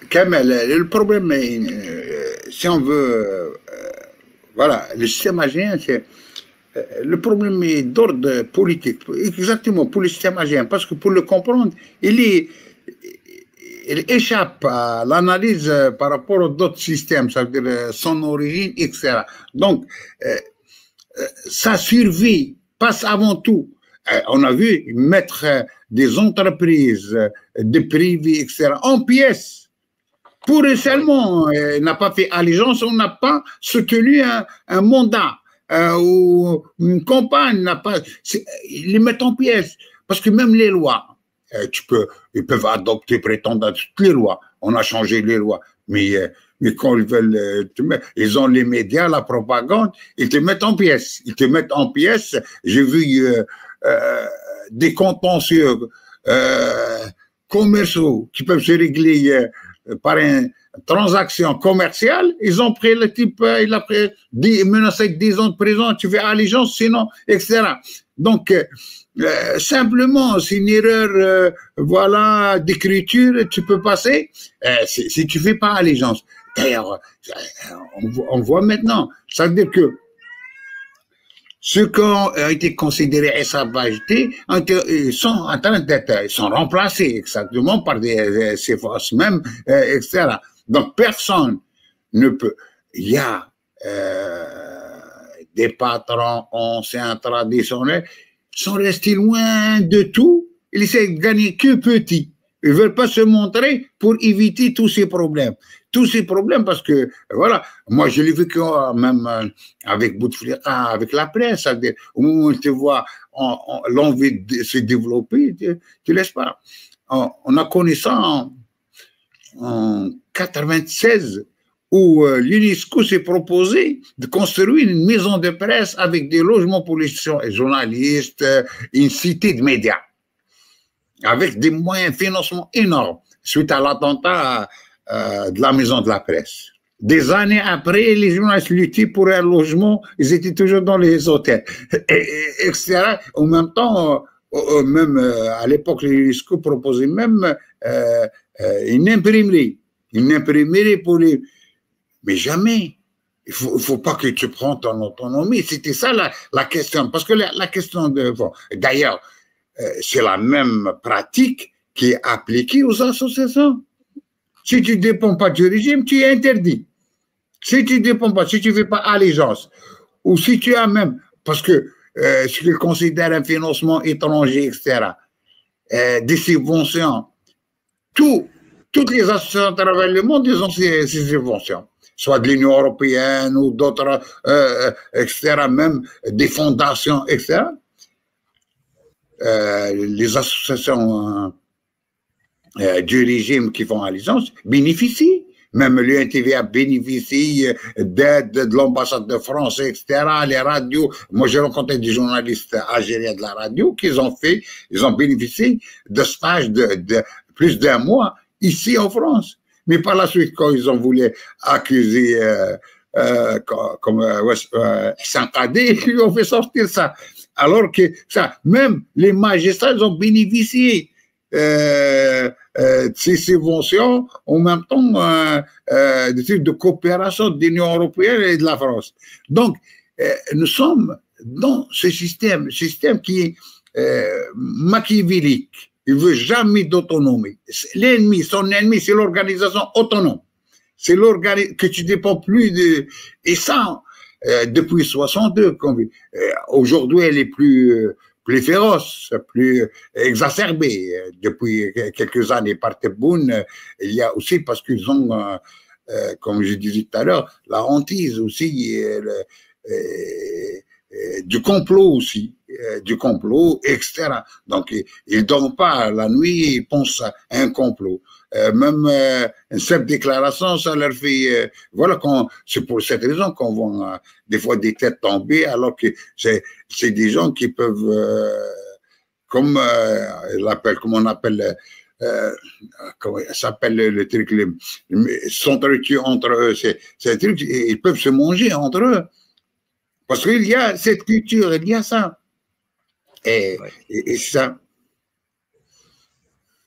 Kamel, le problème, si on veut, voilà, le système algérien, c'est le problème est d'ordre politique, exactement pour le système algérien, parce que pour le comprendre, il échappe à l'analyse par rapport aux d'autres systèmes, ça veut dire son origine, etc. Donc, euh, sa survie passe avant tout. On a vu mettre des entreprises, des privés, etc., en pièces. Pour eux seulement, n'a pas fait allégeance, on n'a pas soutenu un mandat ou une campagne, n'a pas, ils les mettent en pièces. Parce que même les lois, ils peuvent adopter, prétendre à toutes les lois. On a changé les lois, mais quand ils veulent, ils ont les médias, la propagande, ils te mettent en pièces. Ils te mettent en pièces. J'ai vu des contentieux commerciaux qui peuvent se régler par une transaction commerciale, ils ont pris le type, il a pris menacé avec 10 ans de prison, tu fais allégeance, sinon, etc. Donc, simplement, c'est une erreur, voilà, d'écriture, tu peux passer, si tu fais pas allégeance. D'ailleurs, on voit maintenant, ça veut dire que ceux qui ont été considérés esclavagisés sont en train d'être, sont remplacés exactement par ces forces même, etc. Donc personne ne peut. Il y a des patrons anciens traditionnels sont restés loin de tout. Ils essaient de gagner que petit. Ils ne veulent pas se montrer pour éviter tous ces problèmes. Tous ces problèmes parce que, voilà, moi je l'ai vécu même avec Bouteflika, avec la presse, au moment où tu vois l'envie de se développer, tu ne laisses pas. On a connu ça en 96 où l'UNESCO s'est proposé de construire une maison de presse avec des logements pour les journalistes, une cité de médias, avec des moyens de financement énormes, suite à l'attentat de la maison de la presse. Des années après, les journalistes luttaient pour un logement, ils étaient toujours dans les hôtels, etc. En même temps, même à l'époque, l'UNESCO proposait même une imprimerie pour les... Mais jamais. Il faut pas que tu prends ton autonomie. C'était ça la question. Parce que la question de... Bon, d'ailleurs, c'est la même pratique qui est appliquée aux associations. Si tu ne dépends pas du régime, tu es interdit. Si tu ne dépends pas, si tu ne fais pas allégeance, ou si tu as même, parce que ce qu'ils considèrent un financement étranger, etc., des subventions, toutes les associations à travers le monde, ils ont ces subventions, soit de l'Union européenne ou d'autres, etc., même des fondations, etc. Les associations du régime qui font allégeance bénéficient. Même l'UNTV bénéficie d'aide de l'ambassade de France, etc. Les radios. Moi, j'ai rencontré des journalistes algériens de la radio qui ils ont bénéficié de stages de plus d'un mois ici en France. Mais par la suite, quand ils ont voulu accuser comme Sankadé, ils lui ont fait sortir ça. Alors que ça, même les magistrats, ils ont bénéficié ces subventions en même temps des types de coopération de l'Union européenne et de la France. Donc, nous sommes dans ce système qui est machiavélique. Il ne veut jamais d'autonomie. L'ennemi, son ennemi, c'est l'organisation autonome. C'est l'organisation que tu ne dépends plus de... Et ça, depuis 62, aujourd'hui, elle est plus féroce, plus exacerbée. Depuis quelques années, par Tebboune, il y a aussi, parce qu'ils ont, comme je disais tout à l'heure, la hantise aussi, du complot aussi, du complot, etc. Donc, ils ne dorment pas la nuit, ils pensent à un complot. Même une simple déclaration, ça leur fait... voilà, c'est pour cette raison qu'on voit des fois des têtes tomber, alors que c'est des gens qui peuvent, comme on appelle... comment ça s'appelle le truc, s'entretuer entre eux, c'est un truc, ils peuvent se manger entre eux. Parce qu'il y a cette culture, il y a ça. Et ça...